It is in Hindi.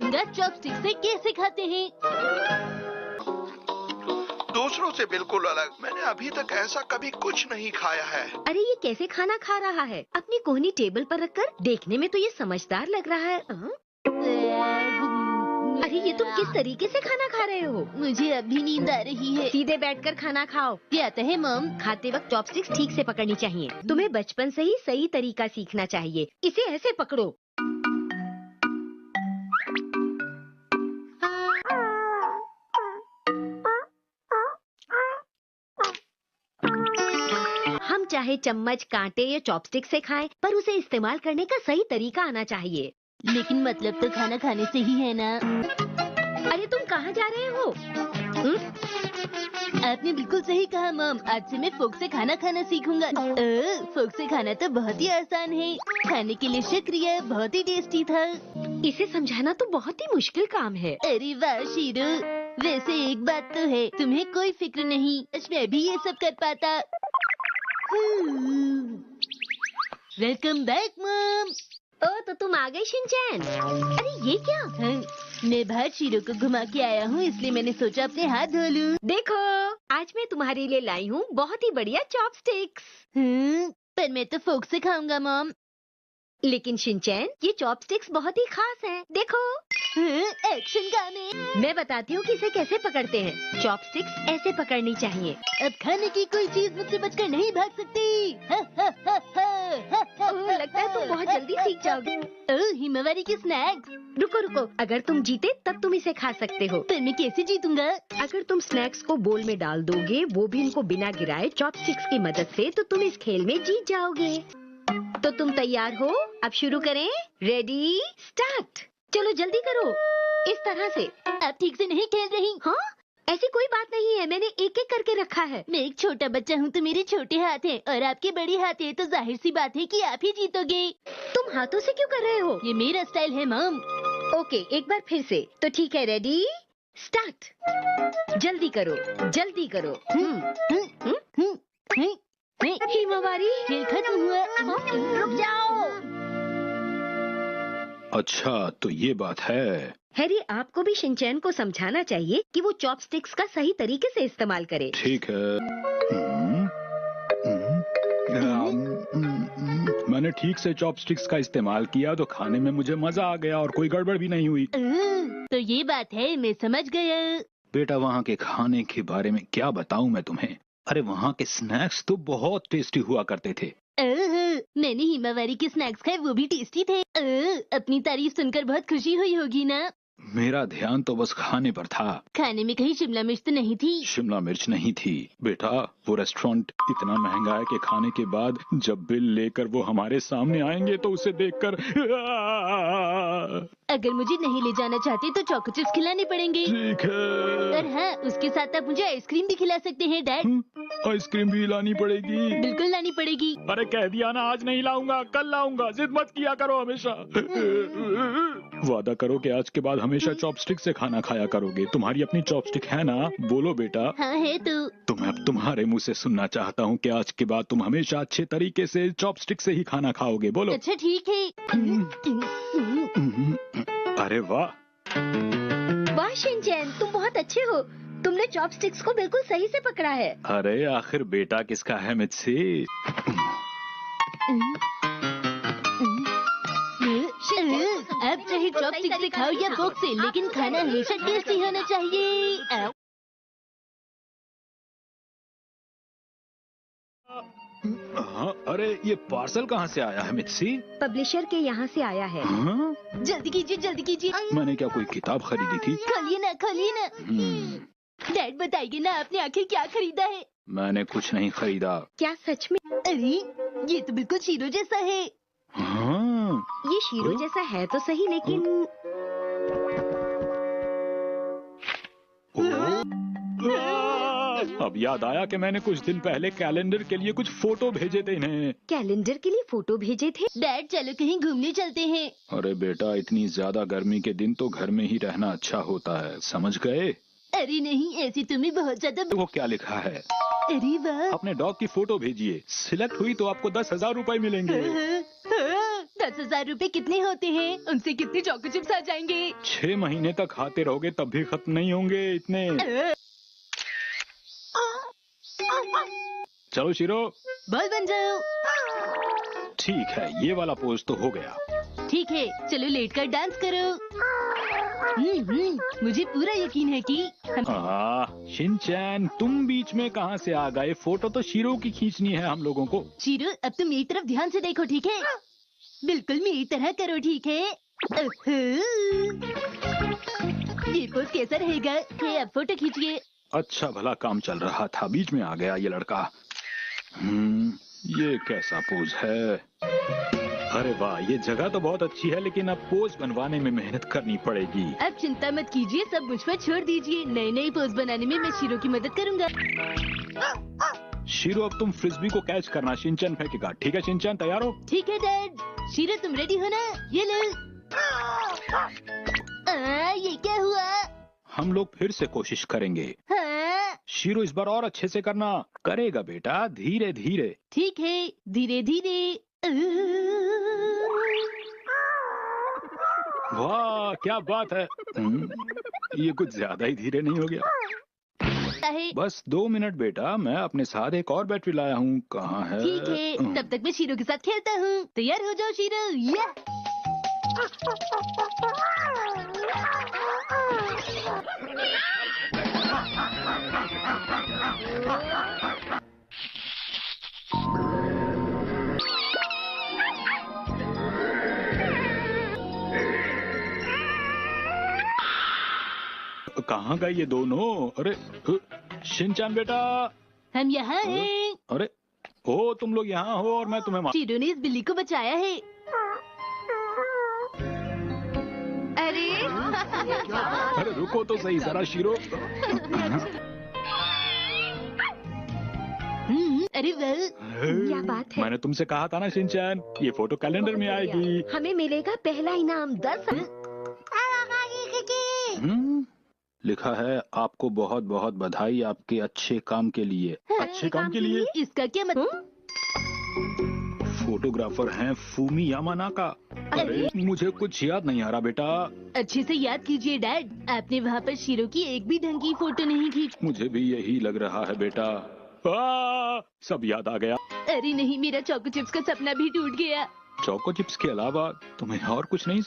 दिखाऊंगा चॉपस्टिक से कैसे खाते हैं। दूसरों से बिल्कुल अलग। मैंने अभी तक ऐसा कभी कुछ नहीं खाया है। अरे ये कैसे खाना खा रहा है? अपनी कोहनी टेबल पर रखकर। देखने में तो ये समझदार लग रहा है। अरे ये तुम किस तरीके से खाना खा रहे हो? मुझे अभी नींद आ रही है। सीधे बैठकर खाना खाओ। क्या आता है मॉम? खाते वक्त चॉपस्टिक्स ठीक से पकड़नी चाहिए। तुम्हें बचपन से ही सही तरीका सीखना चाहिए। इसे ऐसे पकड़ो। हम चाहे चम्मच, कांटे या चॉपस्टिक से खाएं, पर उसे इस्तेमाल करने का सही तरीका आना चाहिए। लेकिन मतलब तो खाना खाने से ही है ना। अरे तुम कहाँ जा रहे हो? आपने बिल्कुल सही कहा मॉम। आज से मैं फोक से खाना खाना सीखूंगा। फोक से खाना तो बहुत ही आसान है। खाने के लिए शुक्रिया, बहुत ही टेस्टी था। इसे समझाना तो बहुत ही मुश्किल काम है। अरे वाह शीरू, वैसे एक बात तो है, तुम्हें कोई फिक्र नहीं, मैं भी ये सब कर पाता। Welcome back mom. ओ तो तुम आ गई शिनचैन। अरे ये क्या? मैं बाहर शीरू को घुमा के आया हूँ, इसलिए मैंने सोचा अपने हाथ धो लूं। देखो आज मैं तुम्हारे लिए लाई हूँ बहुत ही बढ़िया चॉपस्टिक्स। पर मैं तो फोक से खाऊंगा मॉम। लेकिन शिनचैन ये चॉपस्टिक्स बहुत ही खास हैं। देखो एक्शन गाने। मैं बताती हूँ कि इसे कैसे पकड़ते हैं। चॉपस्टिक्स ऐसे पकड़नी चाहिए। अब खाने की कोई चीज मुझसे बचकर नहीं भाग सकती। ओह, लगता है तुम बहुत जल्दी सीख जाओगे। ओह, हिमावारी के स्नैक्स। रुको रुको, अगर तुम जीते तब तुम इसे खा सकते हो। पर मैं कैसे जीतूंगा? अगर तुम स्नैक्स को बोल में डाल दोगे, वो भी इनको बिना गिराए चॉपस्टिक्स की मदद से, तो तुम इस खेल में जीत जाओगे। तो तुम तैयार हो? अब शुरू करें। Ready start. चलो जल्दी करो। इस तरह से। आप ठीक से नहीं खेल रही। हाँ ऐसी कोई बात नहीं है, मैंने एक एक करके रखा है। मैं एक छोटा बच्चा हूँ तो मेरे छोटे हाथ हैं और आपके बड़े हाथ हैं, तो जाहिर सी बात है कि आप ही जीतोगे। तुम हाथों से क्यों कर रहे हो? ये मेरा स्टाइल है मॉम। ओके एक बार फिर से। तो ठीक है, रेडी स्टार्ट। जल्दी करो जल्दी करो। हिमावारी खेल खत्म हुआ। रुक जाओ। अच्छा तो ये बात है। हैरी आपको भी शिनचैन को समझाना चाहिए कि वो चॉपस्टिक्स का सही तरीके से इस्तेमाल करे। ठीक है। मैंने ठीक से चॉपस्टिक्स का इस्तेमाल किया तो खाने में मुझे मजा आ गया और कोई गड़बड़ भी नहीं हुई। तो ये बात है, मैं समझ गया। बेटा वहाँ के खाने के बारे में क्या बताऊँ मैं तुम्हें। अरे वहाँ के स्नैक्स तो बहुत टेस्टी हुआ करते थे। मैंने हिमावारी के स्नैक्स खाए, वो भी टेस्टी थे। अपनी तारीफ सुनकर बहुत खुशी हुई होगी ना? मेरा ध्यान तो बस खाने पर था। खाने में कहीं शिमला मिर्च तो नहीं थी? शिमला मिर्च नहीं थी बेटा। वो रेस्टोरेंट इतना महंगा है कि खाने के बाद जब बिल लेकर वो हमारे सामने आएंगे तो उसे देखकर अगर मुझे नहीं ले जाना चाहते तो चॉको चिप्स खिलाने पड़ेंगे। ठीक है। और हाँ, उसके साथ आप मुझे आइसक्रीम भी खिला सकते हैं डैड। आइसक्रीम भी लानी पड़ेगी? बिल्कुल लानी पड़ेगी। अरे कह दिया ना, आज नहीं लाऊंगा, कल लाऊंगा। जिद मत किया करो हमेशा। वादा करो कि आज के बाद हमेशा चॉपस्टिक से खाना खाया करोगे। तुम्हारी अपनी चॉपस्टिक है ना? बोलो बेटा। हाँ है तो मैं अब तुम्हारे मुंह से सुनना चाहता हूँ कि आज के बाद तुम हमेशा अच्छे तरीके से चॉपस्टिक से ही खाना खाओगे। बोलो। अच्छा ठीक है। अरे वाह। वाह शिनचैन, तुम बहुत अच्छे हो। तुमने चॉपस्टिक्स को बिल्कुल सही से पकड़ा है। अरे आखिर बेटा किसका है मुझसे? अब चाहे चॉपस्टिक से खाओ या फोक से, लेकिन खाना हमेशा टेस्टी होना चाहिए। हाँ, अरे ये पार्सल कहाँ से आया है मित्सी? पब्लिशर के यहाँ से आया है। हाँ? जल्दी कीजिए जल्दी कीजिए। मैंने क्या कोई किताब खरीदी थी? खोलिए ना खोलिए ना। डैड बताइए ना, आपने आखिर क्या खरीदा है? मैंने कुछ नहीं खरीदा। क्या सच में? अरे ये तो बिल्कुल शीरो जैसा है। हाँ। ये शीरो जैसा है तो सही, लेकिन अब याद आया कि मैंने कुछ दिन पहले कैलेंडर के लिए कुछ फोटो भेजे थे इन्हें। कैलेंडर के लिए फोटो भेजे थे? डैड चलो कहीं घूमने चलते हैं। अरे बेटा इतनी ज्यादा गर्मी के दिन तो घर में ही रहना अच्छा होता है, समझ गए? अरे नहीं, ऐसी तुम्हें बहुत ज्यादा। वो क्या लिखा है? अरे वाह। अपने डॉग की फोटो भेजिए, सिलेक्ट हुई तो आपको 10,000 रुपए मिलेंगे। 10,000 रुपए कितने होते हैं? उनसे कितने चॉको चिप्स आ जाएंगे? 6 महीने तक खाते रहोगे तब भी खत्म नहीं होंगे इतने। चलो शिरो, बॉल बन जाओ। ठीक है, ये वाला पोज तो हो गया। ठीक है, चलो लेट कर डांस करो। मुझे पूरा यकीन है कि हम शिनचैन, तुम बीच में कहाँ से आ गए? फोटो तो शिरो की खींचनी है हम लोगों को। शिरो, अब तुम मेरी तरफ ध्यान से देखो, ठीक है? बिल्कुल मेरी तरह करो, ठीक है? ये पोज कैसा रहेगा? अब फोटो खींचिए। अच्छा भला काम चल रहा था, बीच में आ गया ये लड़का। ये कैसा पोज है? अरे वाह, ये जगह तो बहुत अच्छी है, लेकिन अब पोज बनवाने में मेहनत करनी पड़ेगी। अब चिंता मत कीजिए, सब मुझ पर छोड़ दीजिए। नई नई पोज बनाने में मैं शिरो की मदद करूंगा। शिरो, अब तुम फ्रिस्बी को कैच करना, शिनचैन फेंकेगा। ठीक है शिनचैन, तैयार हो? ठीक है डैड। शिरो, तुम रेडी हो ना? ये लो। ये क्या हुआ? हम लोग फिर से कोशिश करेंगे। हाँ? शिरो, इस बार और अच्छे से करना। करेगा बेटा, धीरे धीरे। ठीक है, धीरे धीरे। वाह क्या बात है। ये कुछ ज्यादा ही धीरे नहीं हो गया? बस 2 मिनट बेटा, मैं अपने साथ एक और बैटरी लाया हूँ। कहाँ है? ठीक है, तब तक मैं शिरो के साथ खेलता हूँ। तैयार हो जाओ शिरो। या! कहाँ गए ये दोनों? अरे शिनचैन बेटा, हम यहाँ हैं। अरे ओ, तुम लोग यहाँ हो और मैं तुम्हें शिरो ने इस बिल्ली को बचाया है। अरे रुको तो सही जरा शिरो। अरे वाह, क्या बात है? मैंने तुमसे कहा था ना शिनचैन, ये फोटो कैलेंडर में आएगी। हमें मिलेगा पहला इनाम 10। लिखा है, आपको बहुत बहुत बधाई आपके अच्छे काम के लिए। अच्छे काम के लिए? इसका क्या मतलब? फोटोग्राफर हैं फूमी यामानाका। अरे मुझे कुछ याद नहीं आ रहा बेटा। अच्छे से याद कीजिए डैड, आपने वहाँ पर शिरो की एक भी ढंग की फोटो नहीं खींची। मुझे भी यही लग रहा है बेटा। सब याद आ गया। अरे नहीं, मेरा चॉको चिप्स का सपना भी टूट गया। चोको चिप्स के अलावा तुम्हें और कुछ नहीं